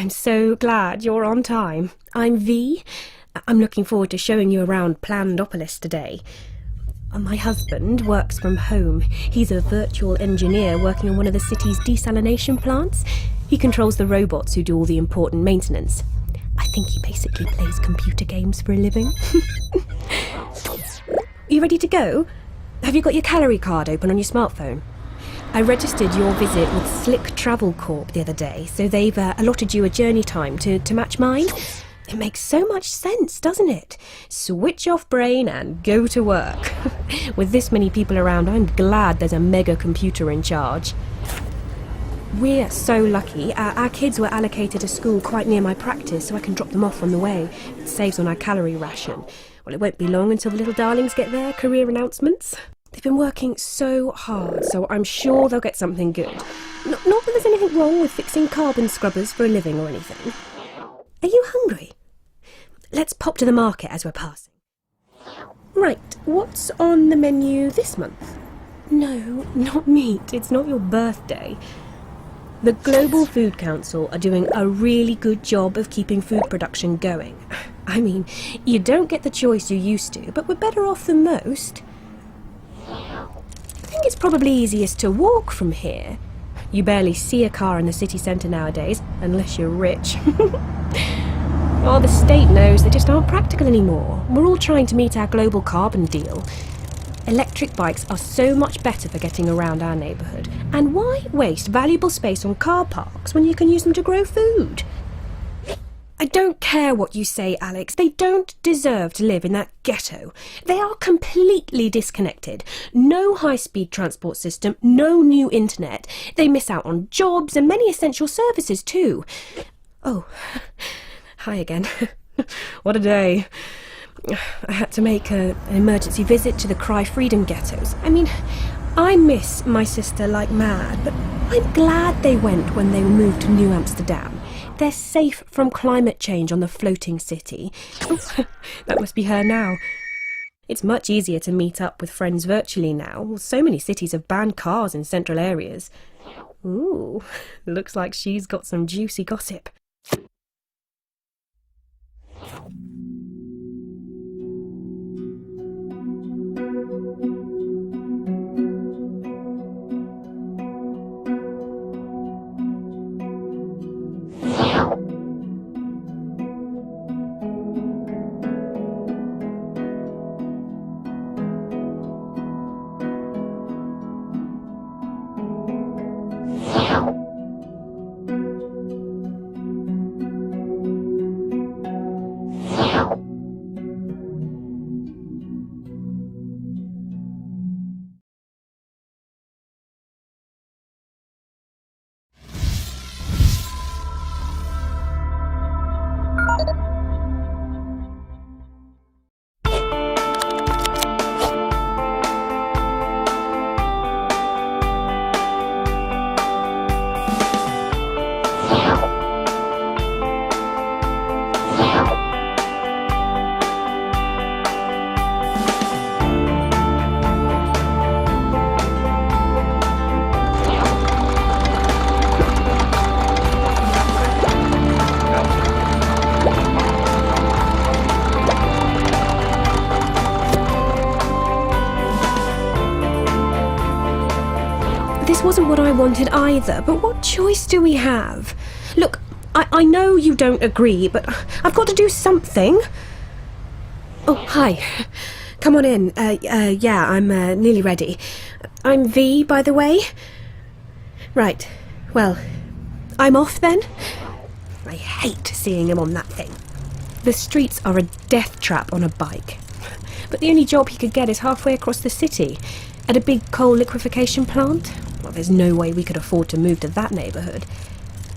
I'm so glad you're on time. I'm V. I'm looking forward to showing you around Plandopolis today. My husband works from home. He's a virtual engineer working on one of the city's desalination plants. He controls the robots who do all the important maintenance. I think he basically plays computer games for a living. You ready to go? Have you got your calorie card open on your smartphone? I registered your visit with Slick Travel Corp the other day, so they've allotted you a journey time to match mine. It makes so much sense, doesn't it? Switch off brain and go to work. With this many people around, I'm glad there's a mega computer in charge. We're so lucky. Our kids were allocated a school quite near my practice, so I can drop them off on the way. It saves on our calorie ration. Well, it won't be long until the little darlings get their career announcements. They've been working so hard, so I'm sure they'll get something good. Not that there's anything wrong with fixing carbon scrubbers for a living or anything. Are you hungry? Let's pop to the market as we're passing. Right, what's on the menu this month? No, not meat. It's not your birthday. The Global Food Council are doing a really good job of keeping food production going. I mean, you don't get the choice you used to, but we're better off than most. I think it's probably easiest to walk from here. You barely see a car in the city centre nowadays, unless you're rich. Oh, the state knows they just aren't practical anymore. We're all trying to meet our global carbon deal. Electric bikes are so much better for getting around our neighbourhood. And why waste valuable space on car parks when you can use them to grow food? I don't care what you say, Alex. They don't deserve to live in that ghetto. They are completely disconnected. No high-speed transport system, no new internet. They miss out on jobs and many essential services too. Oh, hi again. What a day. I had to make an emergency visit to the Cry Freedom ghettos. I mean, I miss my sister like mad, but I'm glad they went when they moved to New Amsterdam. They're safe from climate change on the floating city. Oh, that must be her now. It's much easier to meet up with friends virtually now. So many cities have banned cars in central areas. Ooh, looks like she's got some juicy gossip. This wasn't what I wanted either, but what choice do we have? Look, I know you don't agree, but I've got to do something. Oh, hi. Come on in. Yeah, I'm nearly ready. I'm V, by the way. Right. Well, I'm off then. I hate seeing him on that thing. The streets are a death trap on a bike. But the only job he could get is halfway across the city, at a big coal liquefaction plant. Well, there's no way we could afford to move to that neighbourhood.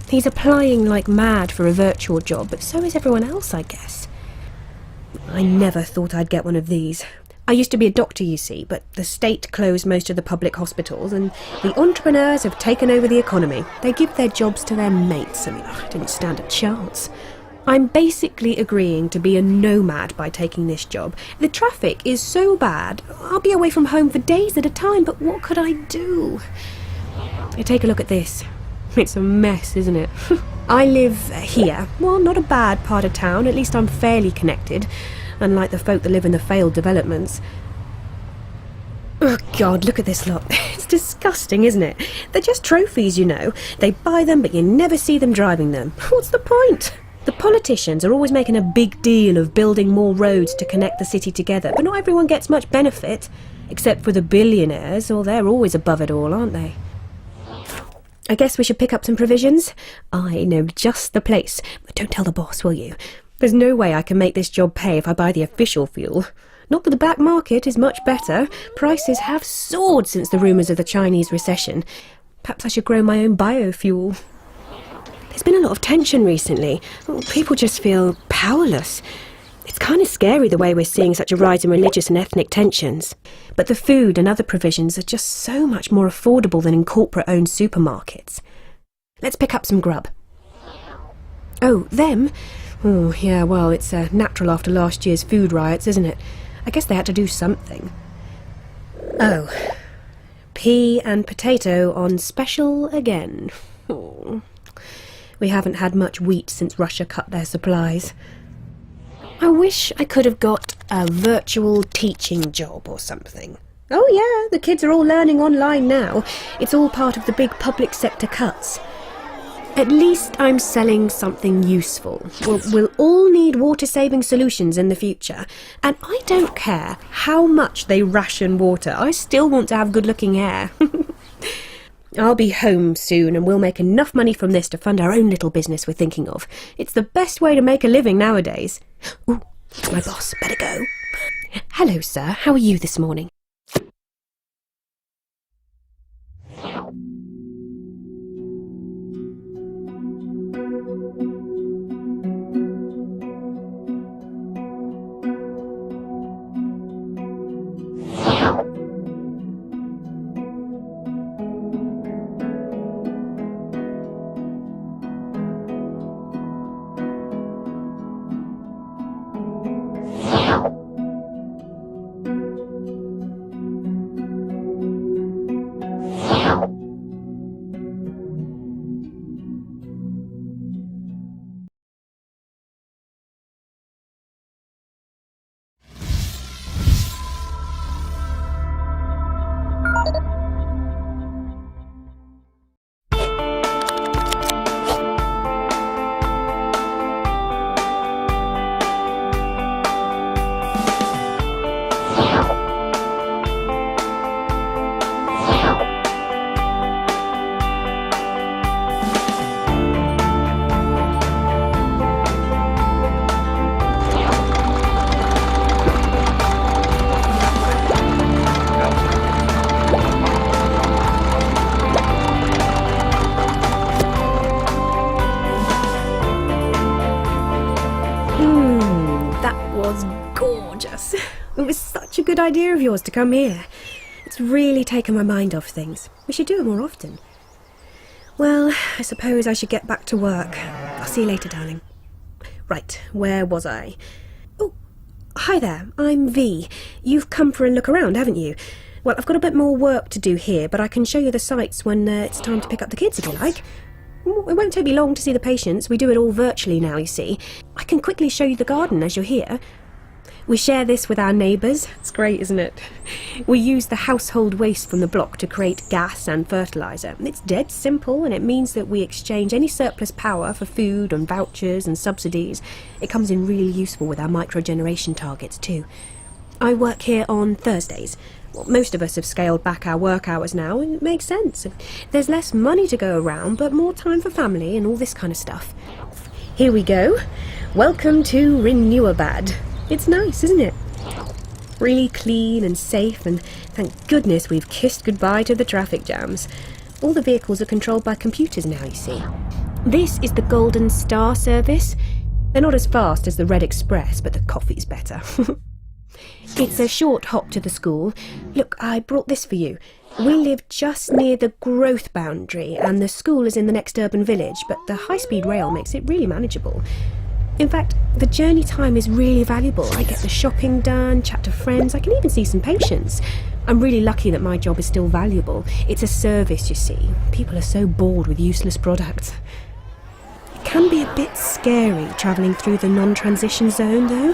He's applying like mad for a virtual job, but so is everyone else, I guess. I never thought I'd get one of these. I used to be a doctor, you see, but the state closed most of the public hospitals and the entrepreneurs have taken over the economy. They give their jobs to their mates and I didn't stand a chance. I'm basically agreeing to be a nomad by taking this job. The traffic is so bad, I'll be away from home for days at a time, but what could I do? Take a look at this. It's a mess, isn't it? I live here. Well, not a bad part of town, at least I'm fairly connected, unlike the folk that live in the failed developments. Oh God, look at this lot. It's disgusting, isn't it? They're just trophies, you know. They buy them, but you never see them driving them. What's the point? The politicians are always making a big deal of building more roads to connect the city together, but not everyone gets much benefit, except for the billionaires, or they're always above it all, aren't they? I guess we should pick up some provisions. I know just the place. But don't tell the boss, will you? There's no way I can make this job pay if I buy the official fuel. Not that the black market is much better. Prices have soared since the rumours of the Chinese recession. Perhaps I should grow my own biofuel. There's been a lot of tension recently. People just feel powerless. It's kind of scary the way we're seeing such a rise in religious and ethnic tensions. But the food and other provisions are just so much more affordable than in corporate-owned supermarkets. Let's pick up some grub. Oh, them? Oh, yeah, well, it's natural after last year's food riots, isn't it? I guess they had to do something. Oh, pea and potato on special again. Oh. We haven't had much wheat since Russia cut their supplies. I wish I could have got a virtual teaching job or something. Oh yeah, the kids are all learning online now. It's all part of the big public sector cuts. At least I'm selling something useful. We'll all need water-saving solutions in the future. And I don't care how much they ration water. I still want to have good-looking hair. I'll be home soon and we'll make enough money from this to fund our own little business we're thinking of. It's the best way to make a living nowadays. Ooh, my boss, better go. Hello, sir. How are you this morning? It was such a good idea of yours to come here. It's really taken my mind off things. We should do it more often. Well, I suppose I should get back to work. I'll see you later, darling. Right, where was I? Oh, hi there, I'm V. You've come for a look around, haven't you? Well, I've got a bit more work to do here, but I can show you the sites when it's time to pick up the kids, if you like. It won't take me long to see the patients. We do it all virtually now, you see. I can quickly show you the garden as you're here. We share this with our neighbours. It's great, isn't it? We use the household waste from the block to create gas and fertiliser. It's dead simple, and it means that we exchange any surplus power for food and vouchers and subsidies. It comes in really useful with our microgeneration targets too. I work here on Thursdays. Well, most of us have scaled back our work hours now, and it makes sense. There's less money to go around, but more time for family and all this kind of stuff. Here we go. Welcome to Renewabad. It's nice, isn't it? Really clean and safe, and thank goodness we've kissed goodbye to the traffic jams. All the vehicles are controlled by computers now, you see. This is the Golden Star service. They're not as fast as the Red Express, but the coffee's better. It's a short hop to the school. Look, I brought this for you. We live just near the growth boundary, and the school is in the next urban village, but the high-speed rail makes it really manageable. In fact, the journey time is really valuable. I get the shopping done, chat to friends, I can even see some patients. I'm really lucky that my job is still valuable. It's a service, you see. People are so bored with useless products. can be a bit scary travelling through the non-transition zone, though.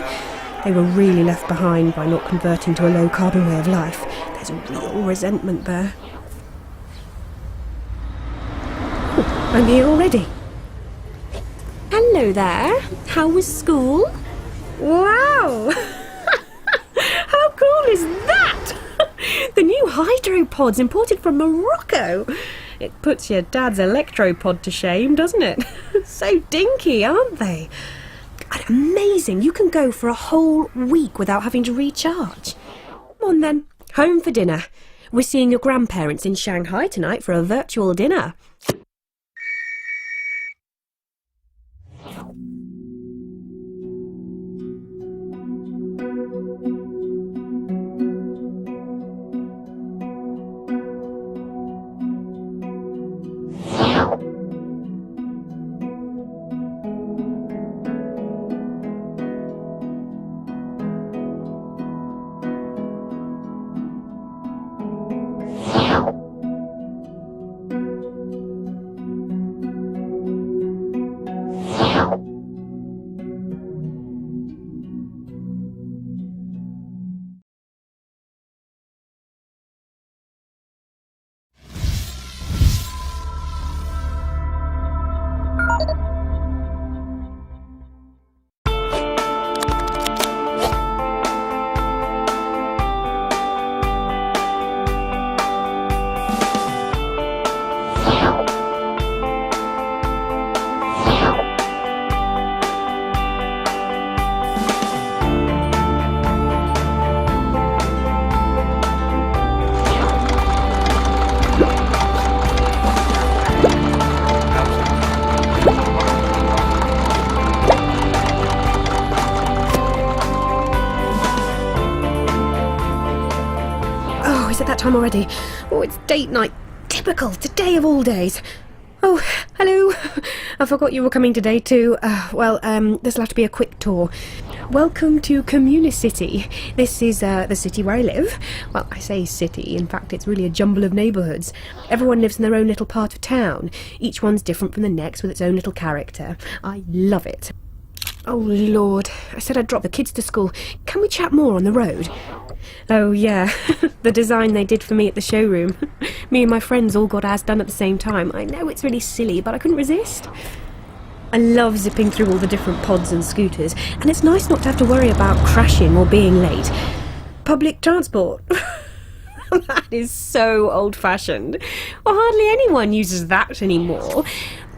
They were really left behind by not converting to a low-carbon way of life. There's a real resentment there. Oh, I'm here already. Hello there. How was school? Wow! How cool is that? The new hydropods imported from Morocco. It puts your dad's electropod to shame, doesn't it? So dinky, aren't they? And amazing, you can go for a whole week without having to recharge. Come on then, home for dinner. We're seeing your grandparents in Shanghai tonight for a virtual dinner. Is it that time already? Oh, it's date night. Typical. Today of all days. Oh, hello. I forgot you were coming today too. This'll have to be a quick tour. Welcome to Communicity. This is the city where I live. Well, I say city. In fact, it's really a jumble of neighbourhoods. Everyone lives in their own little part of town. Each one's different from the next with its own little character. I love it. Oh, Lord. I said I'd drop the kids to school. Can we chat more on the road? Oh, yeah. The design they did for me at the showroom. Me and my friends all got ours done at the same time. I know it's really silly, but I couldn't resist. I love zipping through all the different pods and scooters, and it's nice not to have to worry about crashing or being late. Public transport. That is so old-fashioned. Well, hardly anyone uses that anymore.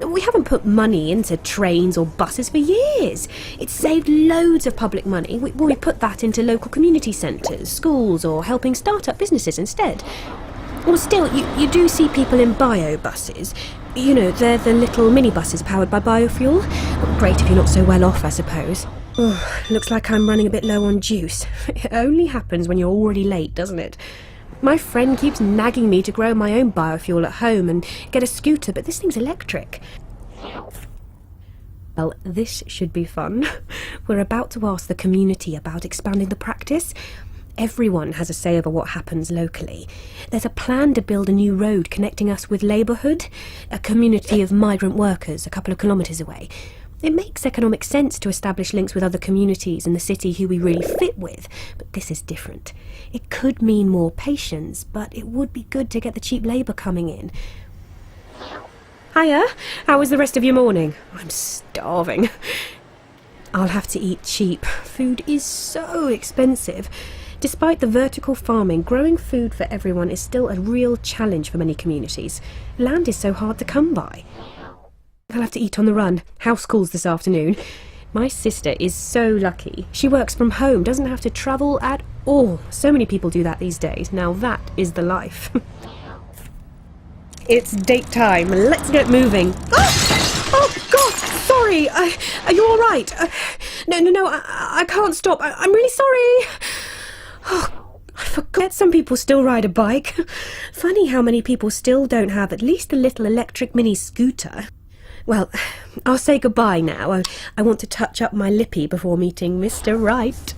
We haven't put money into trains or buses for years. It's saved loads of public money. We put that into local community centres, schools, or helping start-up businesses instead. Well, still, you do see people in bio buses. You know, they're the little mini-buses powered by biofuel. Great if you're not so well off, I suppose. Oh, looks like I'm running a bit low on juice. It only happens when you're already late, doesn't it? My friend keeps nagging me to grow my own biofuel at home and get a scooter, but this thing's electric. Well, this should be fun. We're about to ask the community about expanding the practice. Everyone has a say over what happens locally. There's a plan to build a new road connecting us with Labourhood, a community of migrant workers a couple of kilometres away. It makes economic sense to establish links with other communities in the city who we really fit with, but this is different. It could mean more patients, but it would be good to get the cheap labour coming in. Hiya, how was the rest of your morning? I'm starving. I'll have to eat cheap. Food is so expensive. Despite the vertical farming, growing food for everyone is still a real challenge for many communities. Land is so hard to come by. I'll have to eat on the run. House calls this afternoon. My sister is so lucky. She works from home, doesn't have to travel at all. So many people do that these days. Now that is the life. It's date time. Let's get moving. Oh God, sorry. Are you all right? No, I can't stop. I'm really sorry. Oh, I forgot some people still ride a bike. Funny how many people still don't have at least a little electric mini scooter. Well, I'll say goodbye now. I want to touch up my lippy before meeting Mr. Right.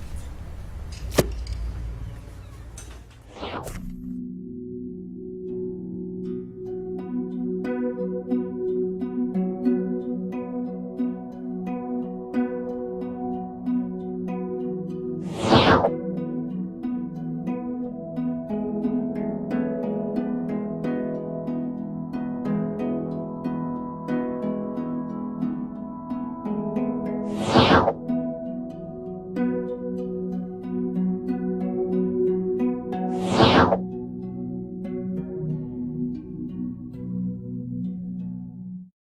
Opet.